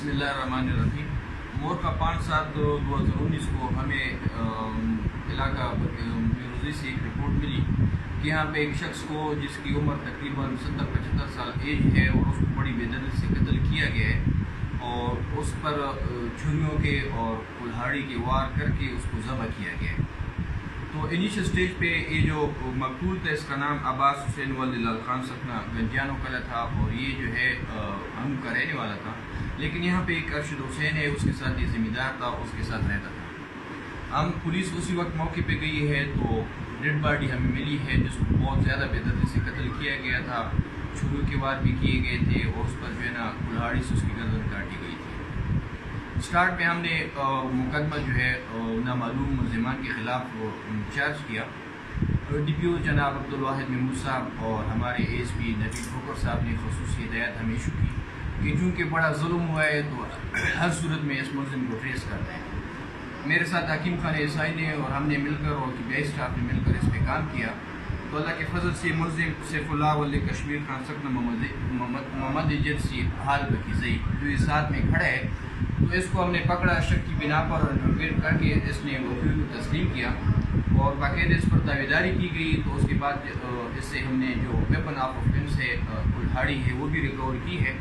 बिस्मिल्लाहिर्रहमानिर्रहीम। मोर का 5/7/2019 को हमें इलाका बेरोज़ी से एक रिपोर्ट मिली कि यहाँ पे एक शख्स को जिसकी उम्र तकरीबन 70-75 साल एज है और उसको बड़ी बेदर्दी से कत्ल किया गया है और उस पर छुरियों के और कुल्हाड़ी के वार करके उसको ज़ब्ह किया गया है। तो इनिशियल स्टेज पे ये जो मकतूल था इसका नाम अब्बास हुसैन वल्द लाल खान सकना गंजियानो कला था और ये जो है हम का रहने वाला था, लेकिन यहाँ पे एक अरशद हुसैन है, उसके साथ ये ज़मींदार था, उसके साथ रहता था। हम पुलिस उसी वक्त मौके पे गई है तो डेड बॉडी हमें मिली है जिसको बहुत ज़्यादा बेदर्दी से कत्ल किया गया था, छुरियों के वार भी किए गए थे और उस पर जो है ना कुल्हाड़ी से उसकी गर्दन काटी गई थी। स्टार्ट में हमने मुकदमा जो है नामालूम मुलज़िमान के ख़िलाफ़ चार्ज किया। DPO जनाब अब्दुल वाहिद महमूद साहब और हमारे ASP नबी ठोकर साहब ने ख़ुसूसी हिदायत हमें इशू की कि चूँकि बड़ा जुल्म हुआ है तो हर सूरत में इस मुलज़िम को ट्रेस करते हैं। मेरे साथ हकीम खान ईसाई ने और हमने मिलकर और KPI स्टाफ ने मिलकर इस पर काम किया तो अल्लाह के फजल से मुलज़िम सैफुल्लाह वल्द कश्मीर खान सकना मोहम्मद इजर्सी हाल बकीज़ई जो इस साथ में खड़ा है, तो इसको हमने पकड़ा शक की बिना पर और इंटरोगेट करके इसने वकील को तस्लीम किया और बाकायदे इस पर दावेदारी की गई। तो उसके बाद इससे हमने जो वेपन ऑफ ऑफेंस है कुल्हाड़ी है वो भी रिकवर की है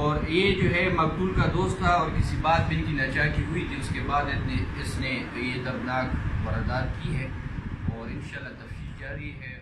और ये जो है मकतूल का दोस्त था और किसी बात पे इनकी नचाकी हुई थी, उसके बाद इसने ये दर्दनाक वारदात की है और इंशाल्लाह तफ्तीश जारी है।